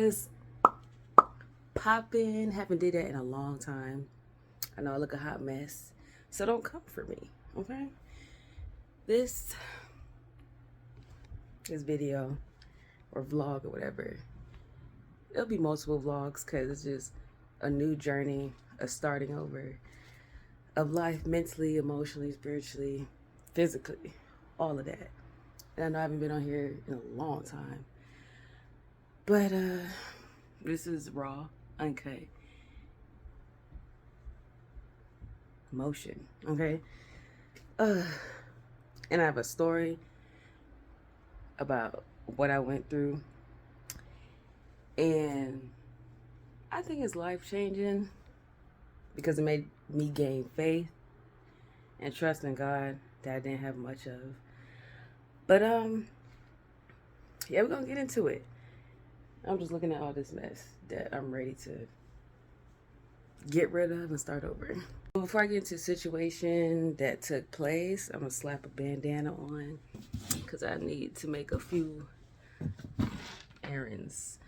What's poppin'? Haven't did that in a long time. I know I look a hot mess, so don't come for me, okay? This video or vlog or whatever, it'll be multiple vlogs because it's just a new journey, a starting over of life, mentally, emotionally, spiritually, physically, all of that. And I know I haven't been on here in a long time, but this is raw, uncut emotion, okay? And I have a story about what I went through, and I think it's life-changing because it made me gain faith and trust in God that I didn't have much of. But yeah, we're gonna get into it. I'm just looking at all this mess that I'm ready to get rid of and start over. Before I get into the situation that took place, I'm gonna slap a bandana on because I need to make a few errands.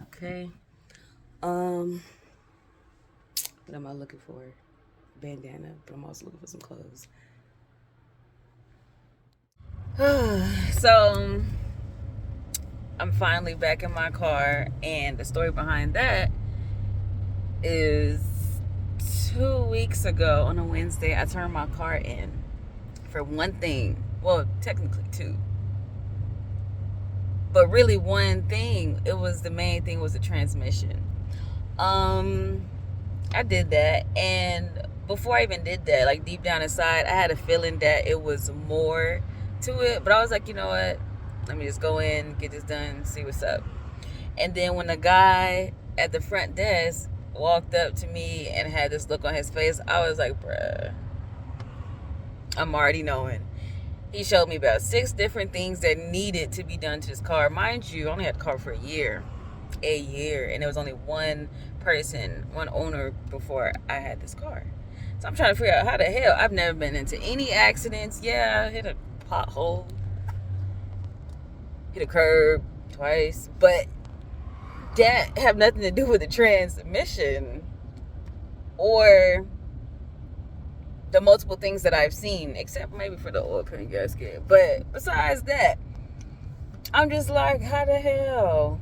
Okay. What am I looking for? Bandana, but I'm also looking for some clothes. So I'm finally back in my car, and the story behind that is 2 weeks ago on a Wednesday, I turned my car in for one thing. Well, technically two, but really one thing. It was the main thing was the transmission. I did that, and before I even did that, like deep down inside, I had a feeling that it was more to it, but I was like, you know what? Let me just go in, get this done, see what's up. And then when the guy at the front desk walked up to me and had this look on his face, I was like, bruh, I'm already knowing. He showed me about 6 different things that needed to be done to his car. Mind you, I only had the car for a year, and there was only one person, one owner before I had this car. So I'm trying to figure out how the hell, I've never been into any accidents. Yeah, I hit a pothole, hit a curb twice, but that have nothing to do with the transmission or the multiple things that I've seen, except maybe for the oil pan gasket. But besides that, I'm just like, how the hell?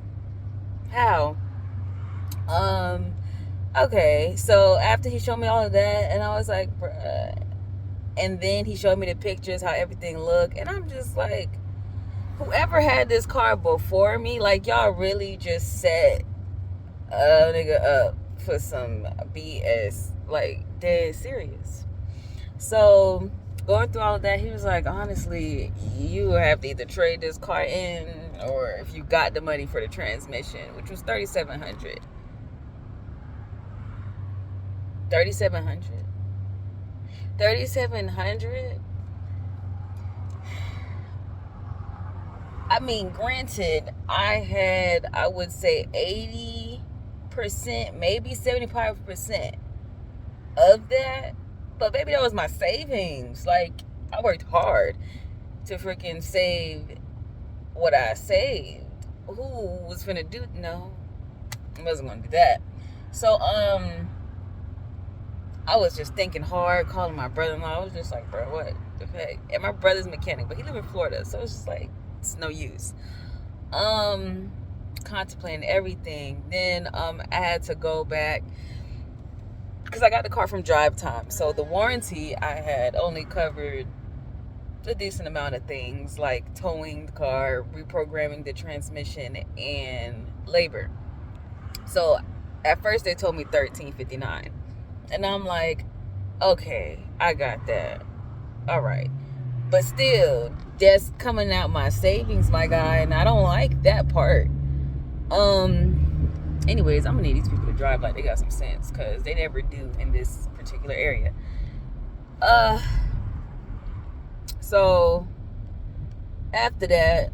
How? Okay, so after he showed me all of that, and I was like, bruh, and then he showed me the pictures, how everything looked, and I'm just like, whoever had this car before me, like, y'all really just set a nigga up for some BS, like, dead serious. So going through all of that, he was like, honestly, you have to either trade this car in, or if you got the money for the transmission, which was $3,700. $3,700. I mean, granted, I would say 80%, maybe 75% of that. But baby, that was my savings. Like, I worked hard to freaking save what I saved. Who was finna do? No, I wasn't gonna do that. So, I was just thinking hard, calling my brother-in-law. I was just like, bro, what the heck? And my brother's a mechanic, but he lives in Florida, so it's just like, it's no use. Contemplating everything. Then I had to go back because I got the car from Drive Time. So the warranty I had only covered a decent amount of things, like towing the car, reprogramming the transmission, and labor. So at first they told me $1,359, and I'm like, okay, I got that, all right. But still, that's coming out my savings, my guy, and I don't like that part. Anyways, I'm gonna need these people to drive like they got some sense, because they never do in this particular area. So after that,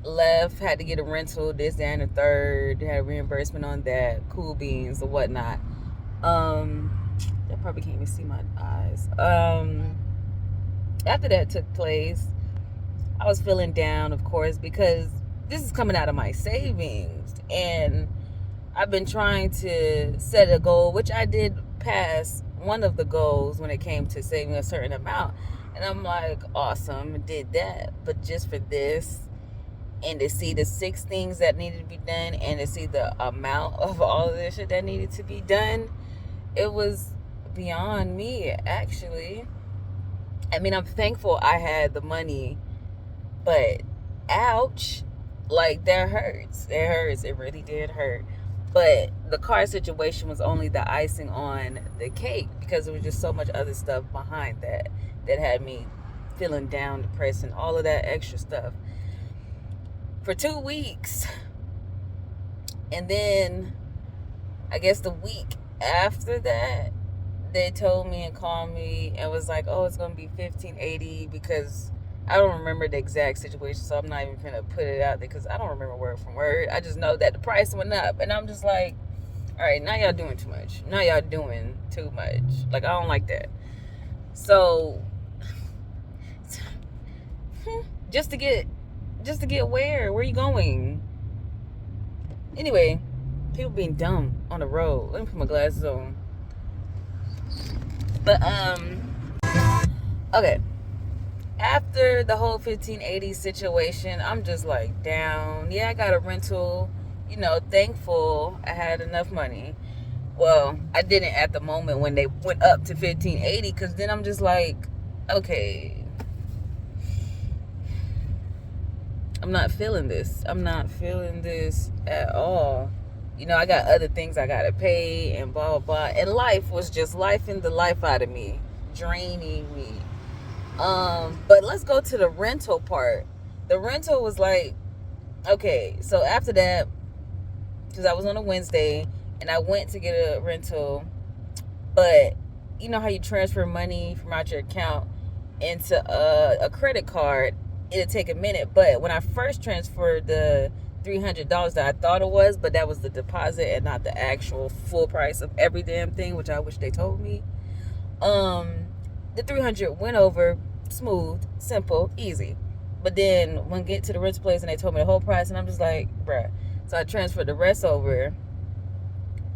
left, had to get a rental, this, that, and the third, had a reimbursement on that, cool beans or whatnot. They probably can't even see my eyes. After that took place, I was feeling down, of course, because this is coming out of my savings. And I've been trying to set a goal, which I did pass one of the goals when it came to saving a certain amount. And I'm like, awesome, did that. But just for this, and to see the 6 things that needed to be done, and to see the amount of all of this shit that needed to be done, it was beyond me, actually. I mean, I'm thankful I had the money, but ouch, like that hurts. It hurts. It really did hurt. But the car situation was only the icing on the cake, because there was just so much other stuff behind that had me feeling down, depressed, and all of that extra stuff for 2 weeks. And then I guess the week after that, they told me and called me and was like, oh, it's gonna be $1,580, because I don't remember the exact situation, so I'm not even gonna put it out there because I don't remember word from word. I just know that the price went up, and I'm just like, all right, now y'all doing too much. Now y'all doing too much. Like, I don't like that. So just to get where are you going? Anyway, people being dumb on the road. Let me put my glasses on. But okay. After the whole 1580 situation, I'm just like down. Yeah, I got a rental. Thankful I had enough money. Well, I didn't at the moment when they went up to 1580, because then I'm just like, okay, I'm not feeling this. I'm not feeling this at all. I got other things I gotta pay and blah, blah, blah. And life was just lifing the life out of me, draining me. But let's go to the rental part. The rental was like, okay, so after that, because I was on a Wednesday and I went to get a rental, but you know how you transfer money from out your account into a credit card, it'll take a minute. But when I first transferred the $300 that I thought it was, but that was the deposit and not the actual full price of every damn thing, which I wish they told me. The 300 went over smooth, simple, easy. But then when I get to the rental place and they told me the whole price, and I'm just like, bruh. So I transferred the rest over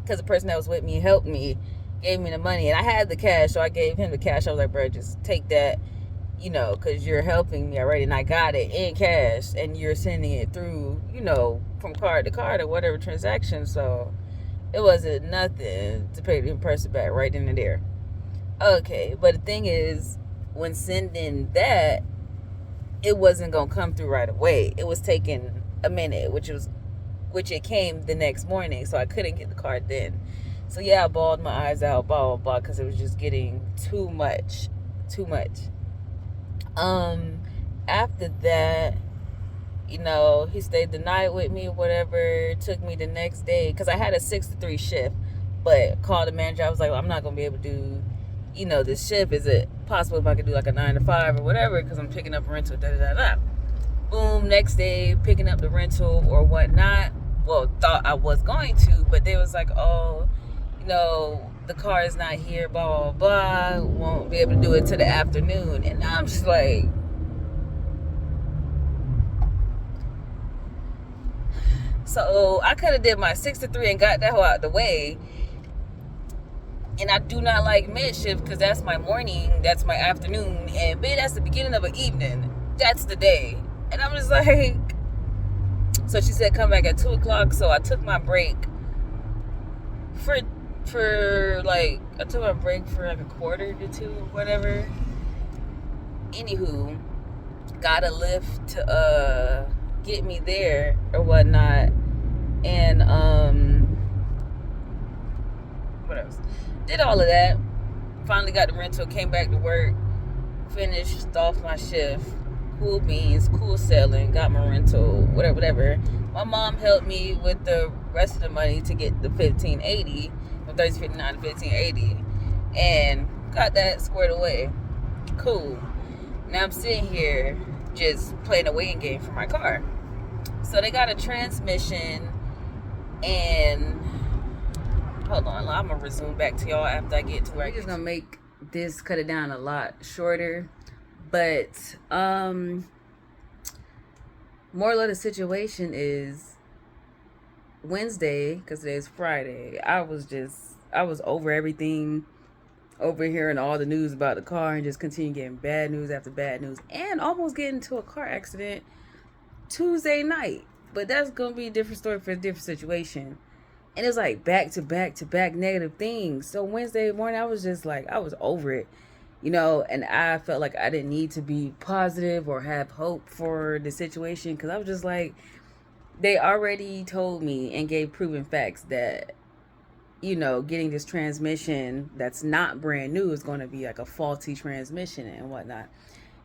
because the person that was with me helped me, gave me the money, and I had the cash, so I gave him the cash. I was like, bruh, just take that, because you're helping me already, and I got it in cash, and you're sending it through, from card to card or whatever transaction. So it wasn't nothing to pay the person back right then and there. Okay, but the thing is, when sending that, it wasn't gonna come through right away. It was taking a minute, which it came the next morning, so I couldn't get the card then. So yeah, I bawled my eyes out, blah blah blah, because it was just getting too much. After that, he stayed the night with me, whatever. Took me the next day, because I had a 6 to 3 shift, but called the manager. I was like, well, I'm not gonna be able to do this shift. Is it possible if I could do like a 9 to 5 or whatever, because I'm picking up a rental, Boom, next day, picking up the rental or whatnot. Well, thought I was going to, but they was like, oh, the car is not here, blah, blah, blah. Won't be able to do it till the afternoon. And I'm just like, so I could have did my 6 to 3 and got that whole out the way. And I do not like mid shift, because that's my morning, that's my afternoon, and that's the beginning of an evening. That's the day. And I'm just like, so she said come back at 2 o'clock. So I took my break for like a quarter to 2 or whatever. Anywho, got a lift to get me there or whatnot. And what else? Did all of that. Finally got the rental, came back to work, finished off my shift. Cool beans, cool selling, got my rental, whatever. My mom helped me with the rest of the money to get the 1580, from 1359 to 1580, and got that squared away. Cool. Now I'm sitting here just playing a waiting game for my car. So they got a transmission, and hold on, I'm gonna resume back to y'all after I get to where I'm just gonna make this, cut it down a lot shorter. But Moral of the situation is Wednesday, because today's Friday, I was over everything, over hearing all the news about the car and just continue getting bad news after bad news, and almost getting into a car accident Tuesday night. But that's gonna be a different story for a different situation. And it's like back to back to back negative things. So Wednesday morning, I was just like, I was over it, and I felt like I didn't need to be positive or have hope for the situation, because I was just like, they already told me and gave proven facts that, getting this transmission that's not brand new is going to be like a faulty transmission and whatnot.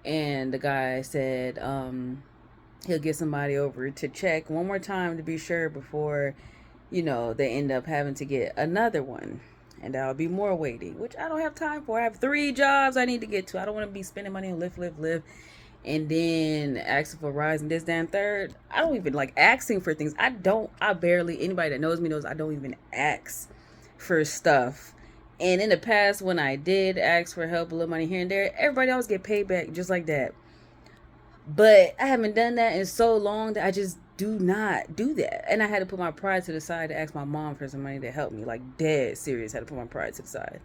And the guy said, he'll get somebody over to check one more time to be sure before, they end up having to get another one. And that'll be more waiting, which I don't have time for. I have 3 jobs I need to get to. I don't want to be spending money on Lyft, and then asking for rides and this, that, and third. I don't even like asking for things. I barely, anybody that knows me knows I don't even ask for stuff. And in the past, when I did ask for help, a little money here and there, everybody always get paid back just like that. But I haven't done that in so long that I just do not do that. And I had to put my pride to the side to ask my mom for some money to help me. Like, dead serious. Had to put my pride to the side.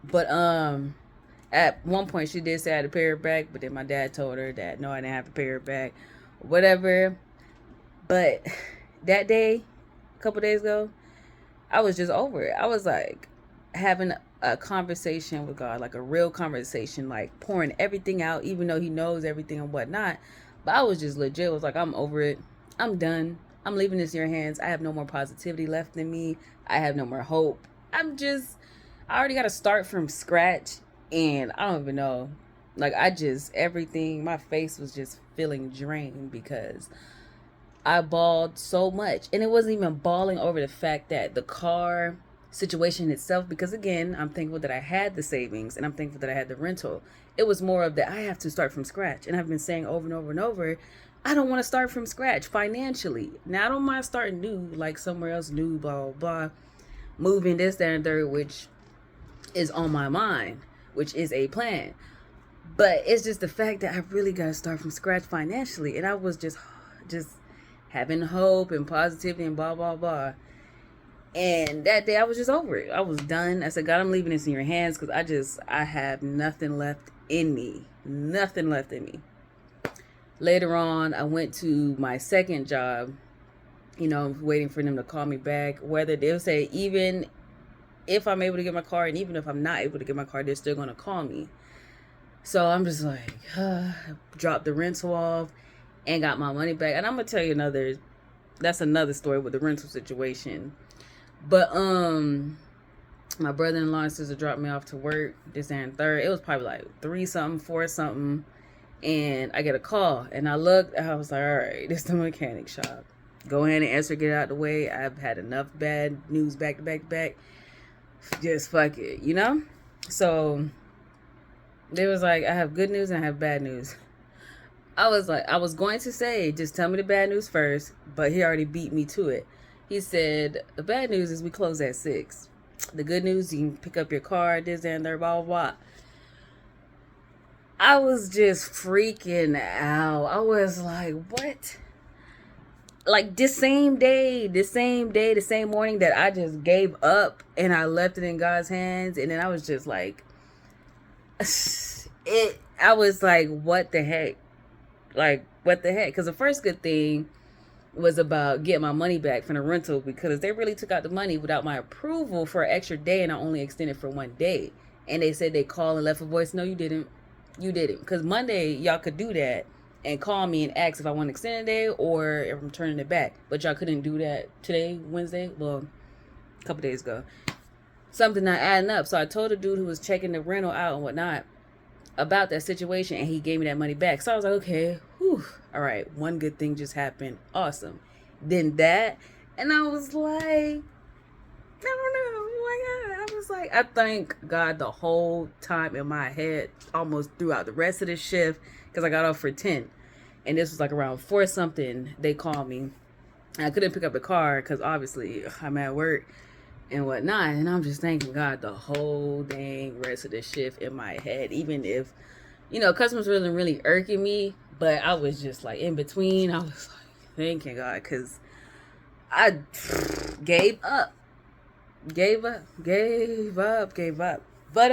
But at one point she did say I had to pay her back, but then my dad told her that no, I didn't have to pay her back. Whatever. But that day, a couple days ago, I was just over it. I was like having a conversation with God, like a real conversation, like pouring everything out, even though he knows everything and whatnot. But I was just legit, was like, I'm over it. I'm done. I'm leaving this in your hands. I have no more positivity left in me. I have no more hope. I already got to start from scratch. And I don't even know. Like, everything, my face was just feeling drained because I bawled so much. And it wasn't even bawling over the fact that the car situation itself, because again, I'm thankful that I had the savings and I'm thankful that I had the rental. It was more of that I have to start from scratch. And I've been saying over and over and over, I don't want to start from scratch financially. Now, I don't mind starting new, like somewhere else new, blah, blah, blah. Moving this, that, and third, which is on my mind, which is a plan. But it's just the fact that I really got to start from scratch financially. And I was just having hope and positivity and blah, blah, blah. And that day I was just over it. I was done. I said, God, I'm leaving this in your hands, because I have nothing left in me. Nothing left in me. Later on, I went to my second job, waiting for them to call me back. Whether they'll say, even if I'm able to get my car, and even if I'm not able to get my car, they're still going to call me. So I'm just like, dropped the rental off and got my money back. And I'm going to tell you that's another story with the rental situation. But my brother-in-law and sister dropped me off to work this and third. It was probably like 3 something, 4 something. And I get a call. And I looked, I was like, all right, this is the mechanic shop. Go ahead and answer, get it out the way. I've had enough bad news back to back to back. Just fuck it, So they was like, I have good news and I have bad news. I was like, I was going to say, just tell me the bad news first, but he already beat me to it. He said, the bad news is we close at 6. The good news, you can pick up your car, this and there, blah, blah, blah. I was just freaking out. I was like, what? Like the same morning that I just gave up and I left it in God's hands. And then I was just like, I was like, what the heck? Like, what the heck? Because the first good thing was about getting my money back from the rental, because they really took out the money without my approval for an extra day, and I only extended for 1 day. And they said they called and left a voice. No, you didn't. You didn't. Because Monday, y'all could do that and call me and ask if I want to extend a day or if I'm turning it back. But y'all couldn't do that today, Wednesday. Well, a couple days ago. Something not adding up. So I told the dude who was checking the rental out and whatnot about that situation, and he gave me that money back. So I was like, okay, whew, all right, one good thing just happened. Awesome. Then that, and I was like, I don't know. Oh my God. I was like, I thank God the whole time in my head, almost throughout the rest of the shift, because I got off for 10. And this was like around 4 something, they called me. And I couldn't pick up the car because obviously I'm at work and whatnot. And I'm just thanking God the whole dang rest of the shift in my head. Even if, customers wasn't really irking me, But I was just like in between. I was like, thanking God, because I gave up. Gave up. But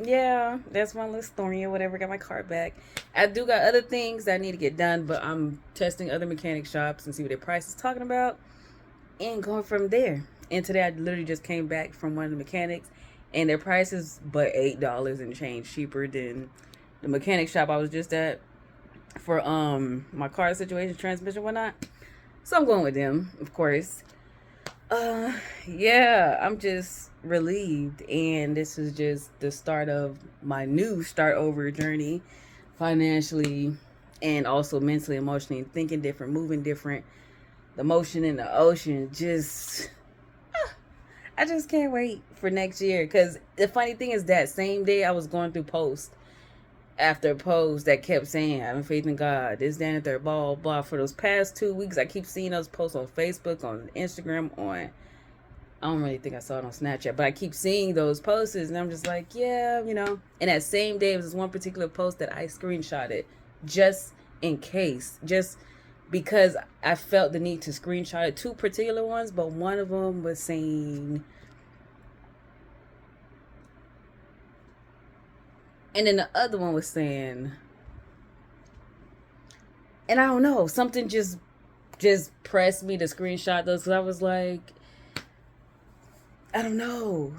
yeah, that's my little story or whatever. Got my car back. I do got other things that I need to get done, but I'm testing other mechanic shops and see what their price is talking about and going from there. And today I literally just came back from one of the mechanics and their price is but $8 and change cheaper than the mechanic shop I was just at for my car situation, transmission, whatnot. So I'm going with them, of course. Yeah, I'm just relieved, and this is just the start of my new start over journey, financially, and also mentally, emotionally, thinking different, moving different. The motion in the ocean, just I just can't wait for next year. Cause the funny thing is that same day I was going through post after post that kept saying having faith in God, this, that, and third, blah, blah. For those past 2 weeks, I keep seeing those posts on Facebook, on Instagram, on I don't really think I saw it on Snapchat, but I keep seeing those posts, and I'm just like, yeah, you know. And that same day, it was one particular post that I screenshotted just in case, just because I felt the need to screenshot it. Two particular ones, but one of them was saying, and then the other one was saying, and I don't know, something just pressed me to screenshot those, because I was like, I don't know.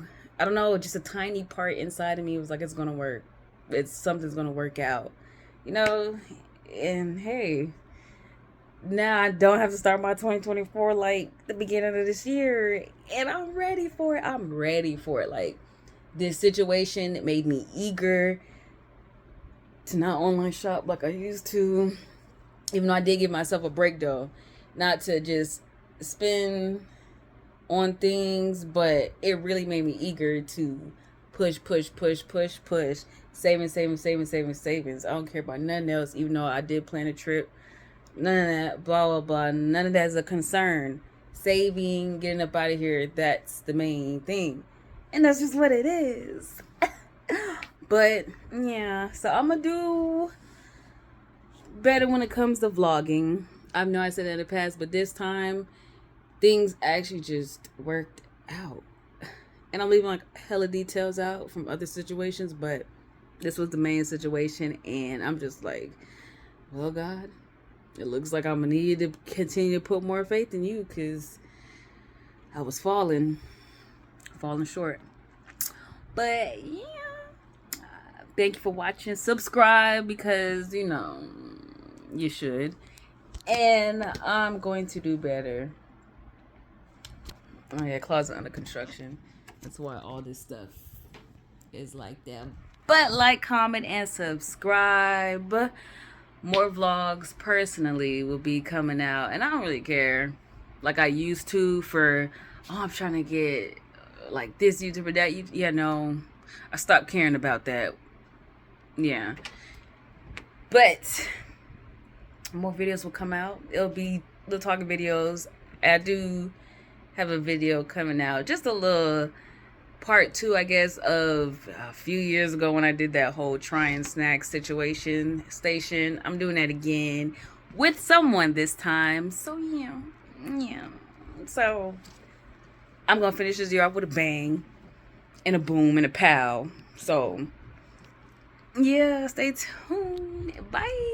Just a tiny part inside of me was like, it's gonna work. Something's gonna work out, you know. And hey, now I don't have to start my 2024 like the beginning of this year, and I'm ready for it. Like, this situation made me eager to not online shop like I used to. Even though I did give myself a break though, not to just spend on things, but it really made me eager to push, savings. I don't care about nothing else, even though I did plan a trip. None of that, blah, blah, blah. None of that is a concern. Saving, getting up out of here, that's the main thing. And that's just what it is. But, yeah, so I'm going to do better when it comes to vlogging. I know I said that in the past, but this time, things actually just worked out. And I'm leaving like hella details out from other situations, but this was the main situation, and I'm just like, well, God, it looks like I'm gonna need to continue to put more faith in you, because I was falling short. But yeah, thank you for watching. Subscribe, because you know you should, and I'm going to do better. Oh yeah, closet under construction. That's why all this stuff is like that. But like, comment, and subscribe. More vlogs personally will be coming out, and I don't really care like I used to for, oh, I'm trying to get like this YouTuber, that yeah, no, I stopped caring about that. Yeah, but more videos will come out. It'll be little talking videos. I do have a video coming out, just a little part 2, I guess, of a few years ago when I did that whole trying snack situation station. I'm doing that again with someone this time. So yeah. So I'm gonna finish this year off with a bang and a boom and a pow. So yeah, stay tuned. Bye.